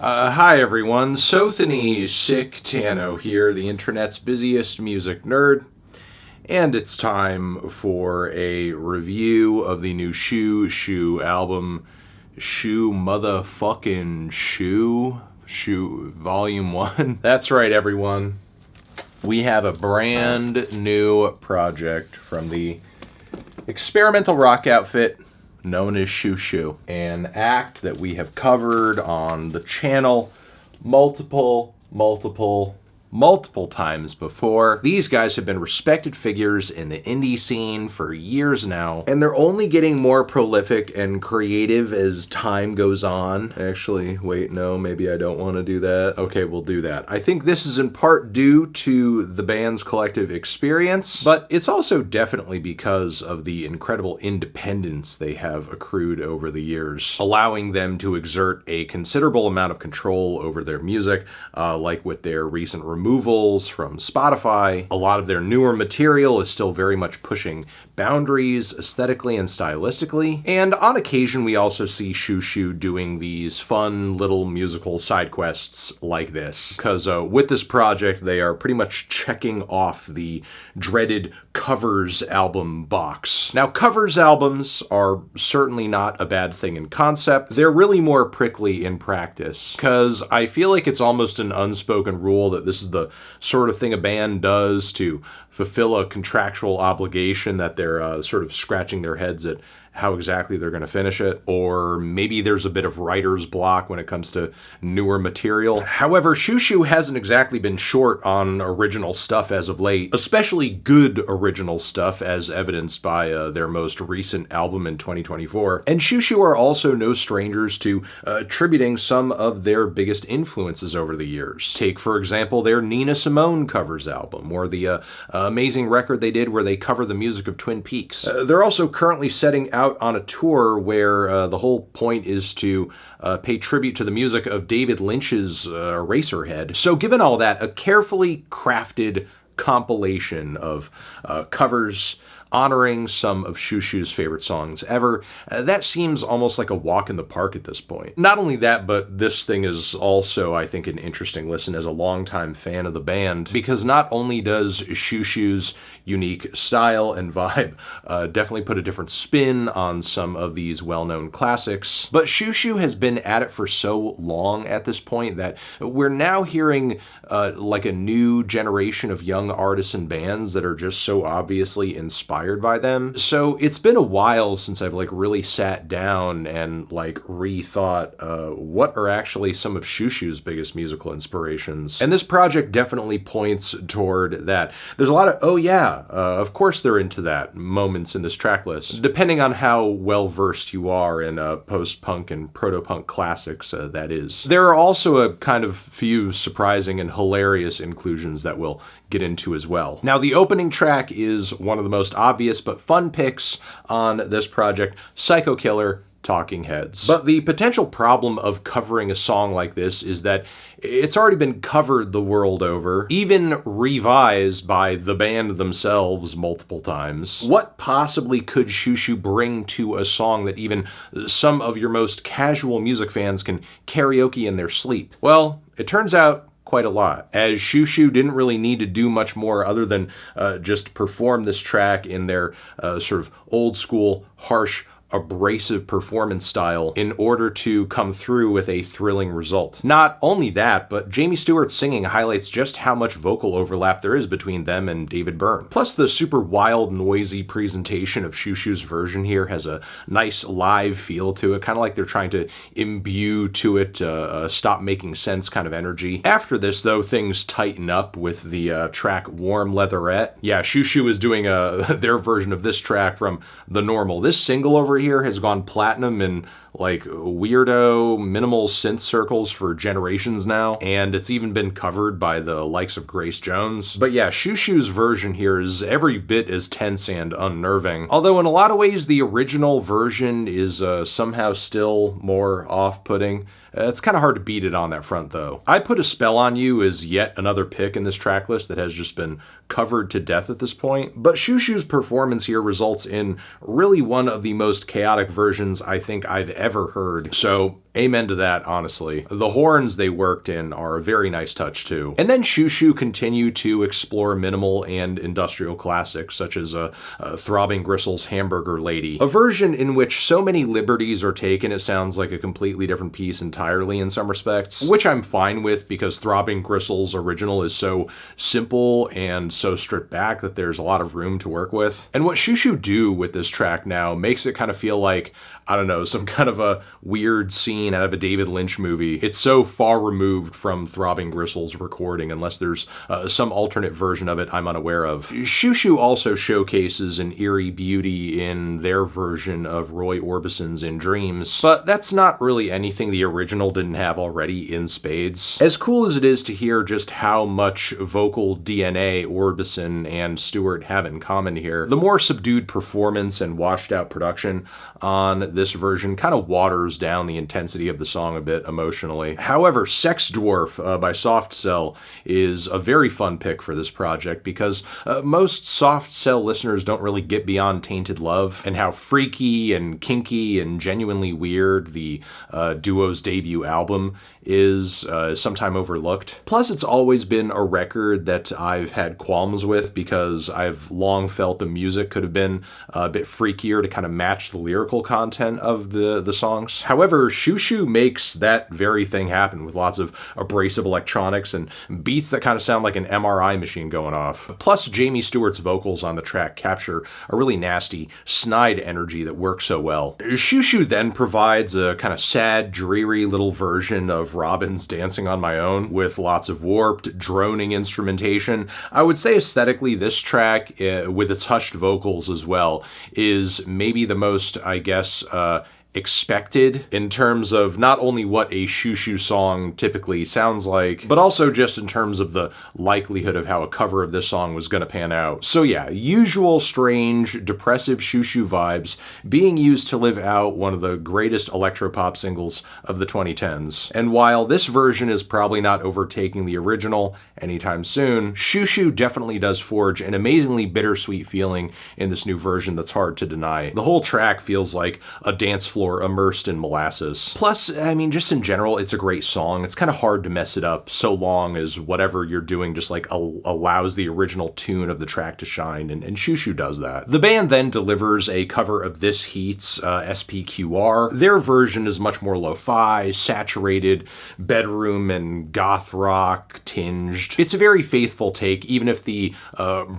Hi everyone, Sothany Sick Tano here, the internet's busiest music nerd, and it's time for a review of the new Xiu Xiu album, Xiu Motherfucking Xiu Volume 1. That's right everyone, we have a brand new project from the experimental rock outfit known as Xiu Xiu, an act that we have covered on the channel multiple times before. These guys have been respected figures in the indie scene for years now, and they're only getting more prolific and creative as time goes on. Actually, wait, no, maybe I don't want to do that. Okay, we'll do that. I think this is in part due to the band's collective experience, but it's also definitely because of the incredible independence they have accrued over the years, allowing them to exert a considerable amount of control over their music, like with their recent removals from Spotify. A lot of their newer material is still very much pushing boundaries aesthetically and stylistically, and on occasion we also see Xiu Xiu doing these fun little musical side quests like this, because with this project they are pretty much checking off the dreaded covers album box. Now, covers albums are certainly not a bad thing in concept. They're really more prickly in practice, because I feel like it's almost an unspoken rule that this is the sort of thing a band does to fulfill a contractual obligation that they're sort of scratching their heads at how exactly they're going to finish it, or maybe there's a bit of writer's block when it comes to newer material. However, Xiu Xiu hasn't exactly been short on original stuff as of late, especially good original stuff as evidenced by their most recent album in 2024. And Xiu Xiu are also no strangers to attributing some of their biggest influences over the years. Take, for example, their Nina Simone covers album, or the amazing record they did where they cover the music of Twin Peaks. They're also currently setting out on a tour where the whole point is to pay tribute to the music of David Lynch's Eraserhead. So given all that, a carefully crafted compilation of covers honoring some of Xiu Xiu's favorite songs ever, that seems almost like a walk in the park at this point. Not only that, but this thing is also, I think, an interesting listen as a longtime fan of the band, because not only does Xiu Xiu's unique style and vibe definitely put a different spin on some of these well-known classics, but Xiu Xiu has been at it for so long at this point that we're now hearing like a new generation of young artists and bands that are just so obviously inspired by them. So it's been a while since I've like really sat down and like rethought what are actually some of Xiu Xiu's biggest musical inspirations. And this project definitely points toward that. There's a lot of, oh yeah, of course they're into that moments in this track list, depending on how well versed you are in post-punk and proto-punk classics, that is. There are also a kind of few surprising and hilarious inclusions that we'll get into as well. Now, the opening track is one of the most obvious but fun picks on this project, Psycho Killer, Talking Heads. But the potential problem of covering a song like this is that it's already been covered the world over, even revised by the band themselves multiple times. What possibly could Xiu Xiu bring to a song that even some of your most casual music fans can karaoke in their sleep? Well, it turns out quite a lot, as Xiu Xiu didn't really need to do much more other than just perform this track in their sort of old school, harsh, abrasive performance style in order to come through with a thrilling result. Not only that, but Jamie Stewart's singing highlights just how much vocal overlap there is between them and David Byrne. Plus, the super wild, noisy presentation of Xiu Xiu's version here has a nice live feel to it, kind of like they're trying to imbue to it stop making sense kind of energy. After this, though, things tighten up with the track Warm Leatherette. Yeah, Xiu Xiu is doing their version of this track from The Normal. This single over here has gone platinum in like weirdo minimal synth circles for generations now, and it's even been covered by the likes of Grace Jones. But yeah, Xiu Xiu's version here is every bit as tense and unnerving, although in a lot of ways the original version is somehow still more off-putting. It's kind of hard to beat it on that front, though. I Put a Spell on You is yet another pick in this track list that has just been covered to death at this point, but Shushu's performance here results in really one of the most chaotic versions I think I've ever heard, so amen to that, honestly. The horns they worked in are a very nice touch, too. And then Xiu Xiu continue to explore minimal and industrial classics, such as Throbbing Gristle's Hamburger Lady, a version in which so many liberties are taken it sounds like a completely different piece entirely in some respects, which I'm fine with because Throbbing Gristle's original is so simple and so stripped back that there's a lot of room to work with. And what Xiu Xiu do with this track now makes it kind of feel like, I don't know, some kind of a weird scene out of a David Lynch movie. It's so far removed from Throbbing Gristle's recording, unless there's some alternate version of it I'm unaware of. Xiu Xiu also showcases an eerie beauty in their version of Roy Orbison's In Dreams, but that's not really anything the original didn't have already in spades. As cool as it is to hear just how much vocal DNA Orbison and Stewart have in common here, the more subdued performance and washed out production on this version kind of waters down the intensity of the song a bit emotionally. However, Sex Dwarf by Soft Cell is a very fun pick for this project because most Soft Cell listeners don't really get beyond Tainted Love and how freaky and kinky and genuinely weird the duo's debut album is sometime overlooked. Plus, it's always been a record that I've had qualms with because I've long felt the music could have been a bit freakier to kind of match the lyrical content of the songs. However, Xiu Xiu makes that very thing happen with lots of abrasive electronics and beats that kind of sound like an MRI machine going off. Plus, Jamie Stewart's vocals on the track capture a really nasty, snide energy that works so well. Xiu Xiu then provides a kind of sad, dreary little version of Robin's Dancing on My Own with lots of warped, droning instrumentation. I would say aesthetically, this track, with its hushed vocals as well, is maybe the most, I guess, expected in terms of not only what a Xiu Xiu song typically sounds like, but also just in terms of the likelihood of how a cover of this song was going to pan out. So yeah, usual strange, depressive Xiu Xiu vibes being used to live out one of the greatest electropop singles of the 2010s. And while this version is probably not overtaking the original anytime soon, Xiu Xiu definitely does forge an amazingly bittersweet feeling in this new version that's hard to deny. The whole track feels like a dance floor immersed in molasses. Plus, I mean, just in general, it's a great song. It's kind of hard to mess it up so long as whatever you're doing just like allows the original tune of the track to shine, and Xiu Xiu does that. The band then delivers a cover of This Heat's SPQR. Their version is much more lo-fi, saturated, bedroom and goth rock tinged. It's a very faithful take, even if the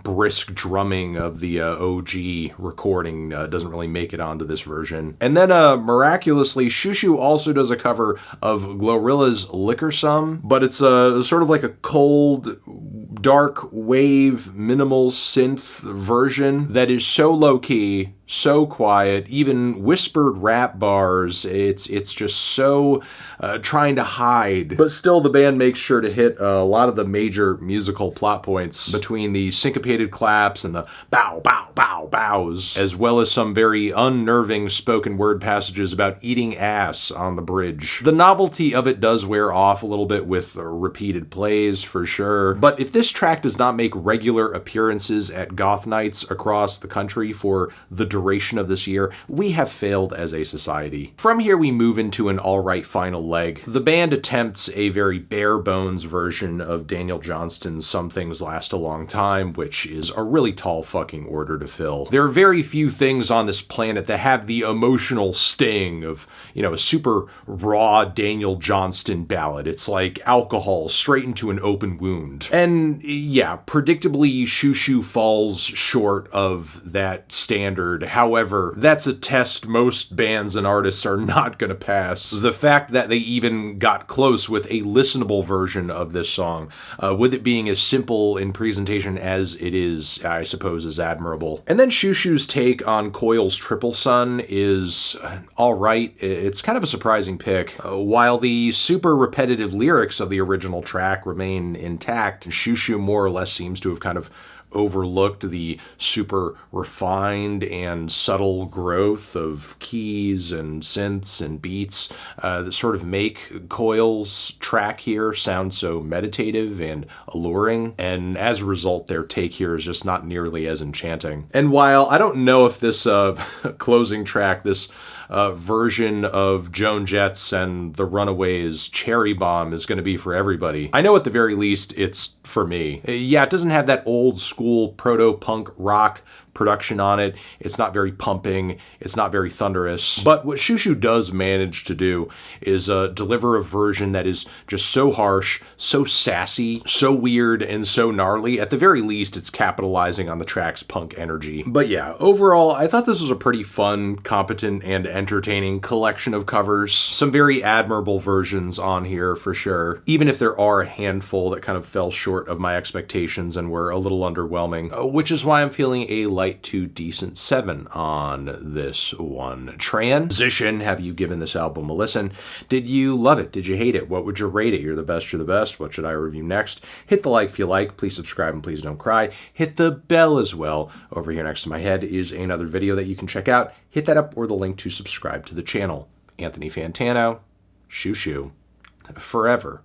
brisk drumming of the OG recording doesn't really make it onto this version. And then miraculously, Xiu Xiu also does a cover of Glorilla's Liquor Some, but it's sort of like a cold, dark wave, minimal synth version that is so low-key, so quiet, even whispered rap bars, it's just so trying to hide. But still, the band makes sure to hit a lot of the major musical plot points between the syncopated claps and the bow, bow, bow, bows, as well as some very unnerving spoken word passages about eating ass on the bridge. The novelty of it does wear off a little bit with repeated plays, for sure, but if this track does not make regular appearances at goth nights across the country for the duration of this year, we have failed as a society. From here, we move into an alright final leg. The band attempts a very bare bones version of Daniel Johnston's Some Things Last a Long Time, which is a really tall fucking order to fill. There are very few things on this planet that have the emotional sting of, you know, a super raw Daniel Johnston ballad. It's like alcohol straight into an open wound. And yeah, predictably, Xiu Xiu falls short of that standard. However, that's a test most bands and artists are not going to pass. The fact that they even got close with a listenable version of this song, with it being as simple in presentation as it is, I suppose, is admirable. And then Xiu Xiu's take on Coil's Triple Sun is alright. It's kind of a surprising pick. While the super repetitive lyrics of the original track remain intact, Xiu Xiu more or less seems to have kind of overlooked the super refined and subtle growth of keys and synths and beats that sort of make Coil's track here sound so meditative and alluring, and as a result their take here is just not nearly as enchanting. And while I don't know if this closing track, this version of Joan Jett's and the Runaways' Cherry Bomb is going to be for everybody, I know at the very least it's for me. Yeah, it doesn't have that old school proto-punk rock production on it. It's not very pumping. It's not very thunderous. But what Shushu does manage to do is deliver a version that is just so harsh, so sassy, so weird, and so gnarly. At the very least, it's capitalizing on the track's punk energy. But yeah, overall, I thought this was a pretty fun, competent, and entertaining collection of covers. Some very admirable versions on here for sure, even if there are a handful that kind of fell short of my expectations and were a little underwhelming, which is why I'm feeling a light to decent 7 on this one. Transition, have you given this album a listen? Did you love it? Did you hate it? What would you rate it? You're the best, you're the best. What should I review next? Hit the like if you like. Please subscribe and please don't cry. Hit the bell as well. Over here next to my head is another video that you can check out. Hit that up or the link to subscribe to the channel. Anthony Fantano, Xiu Xiu, forever.